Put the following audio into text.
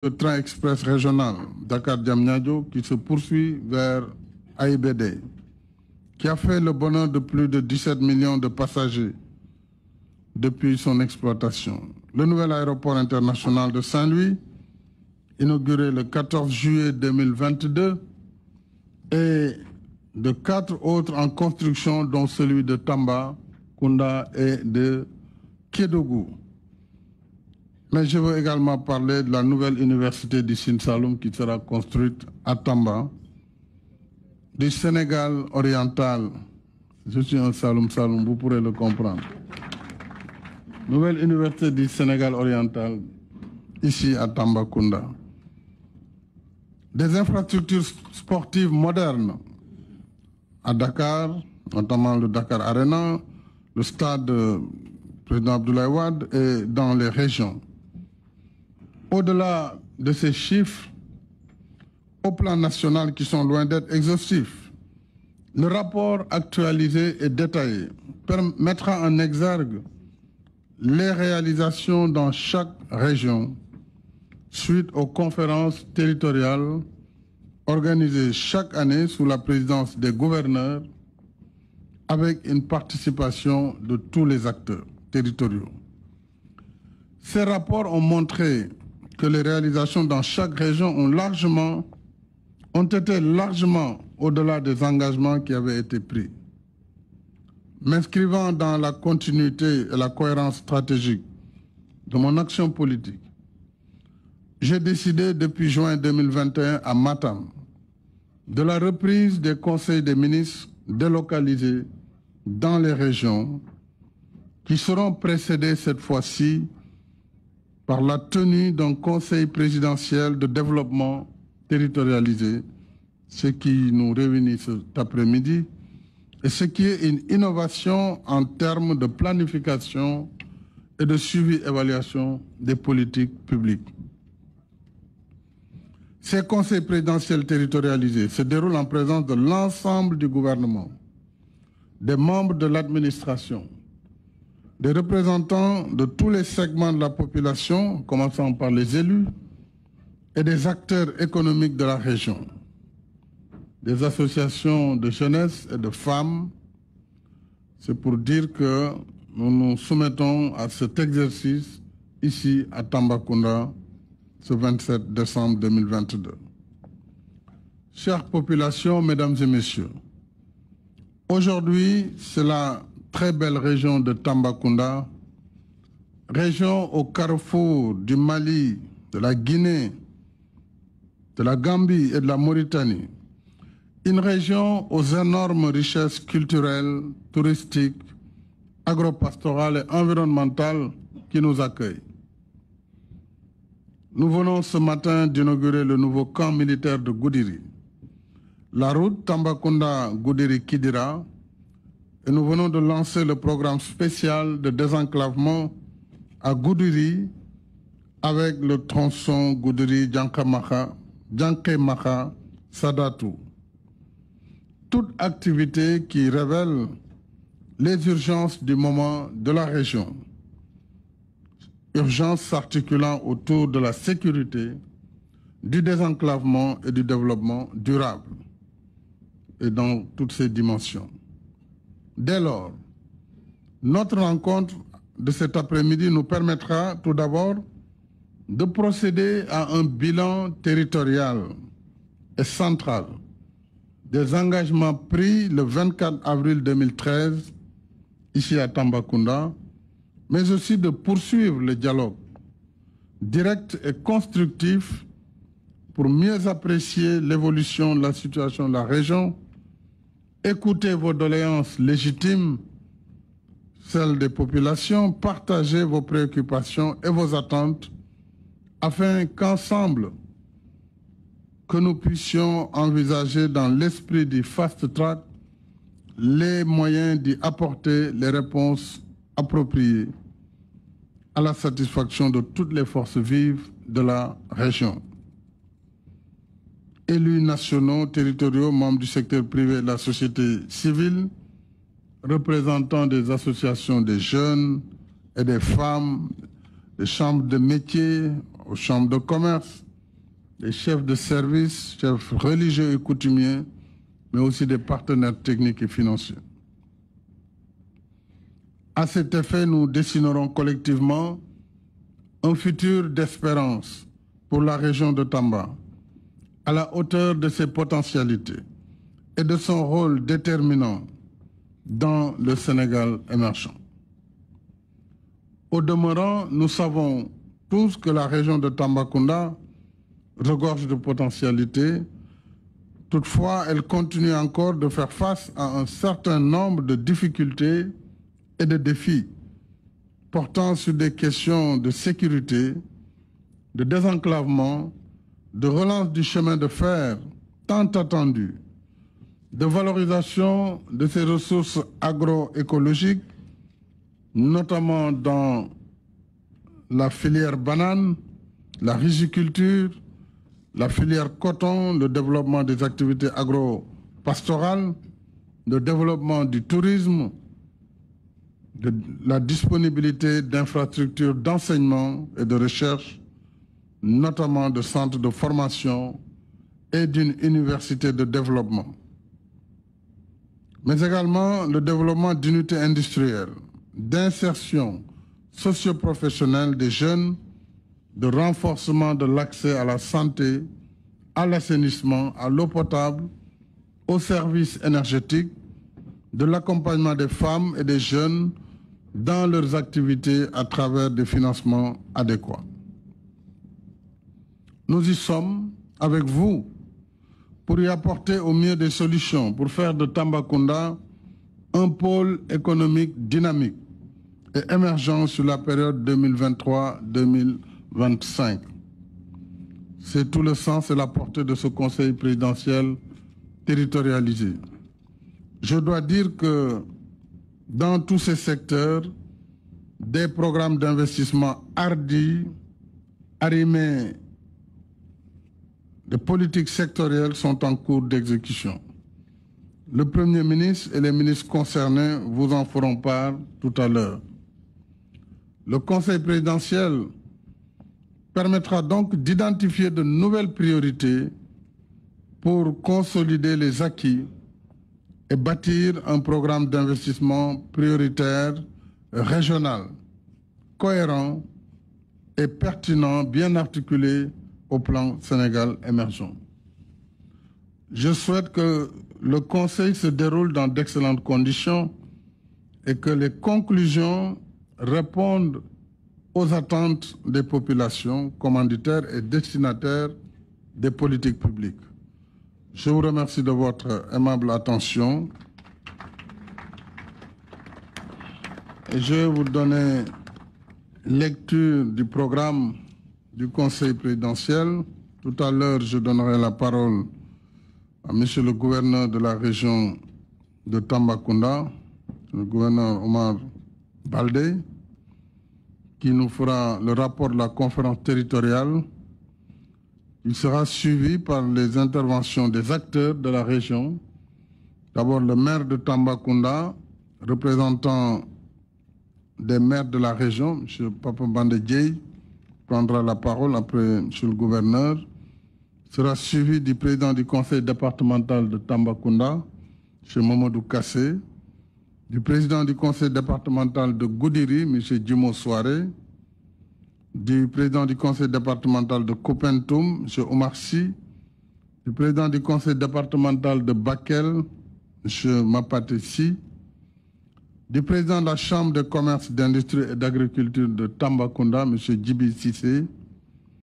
Le train express régional Dakar-Diamniadio qui se poursuit vers AIBD, qui a fait le bonheur de plus de 17 millions de passagers depuis son exploitation. Le nouvel aéroport international de Saint-Louis, inauguré le 14 juillet 2022, et de 4 autres en construction, dont celui de Tambacounda et de Kédougou. Mais je veux également parler de la nouvelle université du Sine Saloum qui sera construite à Tamba, du Sénégal oriental. Je suis un Saloum, vous pourrez le comprendre. Nouvelle université du Sénégal oriental, ici à Tambacounda. Des infrastructures sportives modernes à Dakar, notamment le Dakar Arena, le stade Président Abdoulaye Wade et dans les régions. Au-delà de ces chiffres, au plan national qui sont loin d'être exhaustifs, le rapport actualisé et détaillé mettra en exergue les réalisations dans chaque région suite aux conférences territoriales organisées chaque année sous la présidence des gouverneurs avec une participation de tous les acteurs territoriaux. Ces rapports ont montré que les réalisations dans chaque région ont été largement au-delà des engagements qui avaient été pris. M'inscrivant dans la continuité et la cohérence stratégique de mon action politique, j'ai décidé depuis juin 2021 à Matam de la reprise des conseils des ministres délocalisés dans les régions qui seront précédés cette fois-ci par la tenue d'un conseil présidentiel de développement territorialisé, ce qui nous réunit cet après-midi, et ce qui est une innovation en termes de planification et de suivi-évaluation des politiques publiques. Ces conseils présidentiels territorialisés se déroulent en présence de l'ensemble du gouvernement, des membres de l'administration, des représentants de tous les segments de la population, commençant par les élus, et des acteurs économiques de la région, des associations de jeunesse et de femmes. C'est pour dire que nous nous soumettons à cet exercice ici à Tambacounda, ce 27 décembre 2022. Chère population, mesdames et messieurs, aujourd'hui, c'est la très belle région de Tambacounda, région au carrefour du Mali, de la Guinée, de la Gambie et de la Mauritanie. Une région aux énormes richesses culturelles, touristiques, agropastorales et environnementales qui nous accueille. Nous venons ce matin d'inaugurer le nouveau camp militaire de Goudiri, la route Tambacounda-Goudiri-Kidira, et nous venons de lancer le programme spécial de désenclavement à Goudiri avec le tronçon Goudiri-Djankemaha-Sadatou. Toute activité qui révèle les urgences du moment de la région. Urgences s'articulant autour de la sécurité, du désenclavement et du développement durable, et dans toutes ses dimensions. Dès lors, notre rencontre de cet après-midi nous permettra tout d'abord de procéder à un bilan territorial et central des engagements pris le 24 avril 2013 ici à Tambacounda, mais aussi de poursuivre le dialogue direct et constructif pour mieux apprécier l'évolution de la situation de la région, écoutez vos doléances légitimes, celles des populations, partagez vos préoccupations et vos attentes afin qu'ensemble, que nous puissions envisager dans l'esprit du fast track les moyens d'y apporter les réponses appropriées à la satisfaction de toutes les forces vives de la région. Élus nationaux, territoriaux, membres du secteur privé et de la société civile, représentants des associations des jeunes et des femmes, des chambres de métiers, aux chambres de commerce, des chefs de service, chefs religieux et coutumiers, mais aussi des partenaires techniques et financiers. À cet effet, nous dessinerons collectivement un futur d'espérance pour la région de Tamba, à la hauteur de ses potentialités et de son rôle déterminant dans le Sénégal émergent. Au demeurant, nous savons tous que la région de Tambacounda regorge de potentialités. Toutefois, elle continue encore de faire face à un certain nombre de difficultés et de défis portant sur des questions de sécurité, de désenclavement, de relance du chemin de fer tant attendu, de valorisation de ces ressources agroécologiques, notamment dans la filière banane, la riziculture, la filière coton, le développement des activités agro-pastorales, le développement du tourisme, de la disponibilité d'infrastructures d'enseignement et de recherche, notamment de centres de formation et d'une université de développement. Mais également le développement d'unités industrielles, d'insertion socio-professionnelle des jeunes, de renforcement de l'accès à la santé, à l'assainissement, à l'eau potable, aux services énergétiques, de l'accompagnement des femmes et des jeunes dans leurs activités à travers des financements adéquats. Nous y sommes avec vous pour y apporter au mieux des solutions pour faire de Tambacounda un pôle économique dynamique et émergent sur la période 2023-2025. C'est tout le sens et la portée de ce Conseil présidentiel territorialisé. Je dois dire que dans tous ces secteurs, des programmes d'investissement hardis, arrimés de politiques sectorielles sont en cours d'exécution. Le Premier ministre et les ministres concernés vous en feront part tout à l'heure. Le Conseil présidentiel permettra donc d'identifier de nouvelles priorités pour consolider les acquis et bâtir un programme d'investissement prioritaire régional, cohérent et pertinent, bien articulé au plan Sénégal émergent. Je souhaite que le Conseil se déroule dans d'excellentes conditions et que les conclusions répondent aux attentes des populations, commanditaires et destinataires des politiques publiques. Je vous remercie de votre aimable attention et je vais vous donner lecture du programme du Conseil présidentiel. Tout à l'heure, je donnerai la parole à Monsieur le gouverneur de la région de Tambacounda, le gouverneur Omar Baldé, qui nous fera le rapport de la conférence territoriale. Il sera suivi par les interventions des acteurs de la région. D'abord, le maire de Tambacounda, représentant des maires de la région, M. Papa Bandé, prendra la parole après M. le gouverneur. Sera suivi du président du conseil départemental de Tambacounda, M. Mamadou Kassé, du président du conseil départemental de Goudiri, M. Djimo Soare, du président du conseil départemental de Kopentoum, M. Omar Sy, du président du conseil départemental de Bakel, M. Mapate Sy, du président de la chambre de commerce, d'industrie et d'agriculture de Tambacounda, M. Djibi Sissé,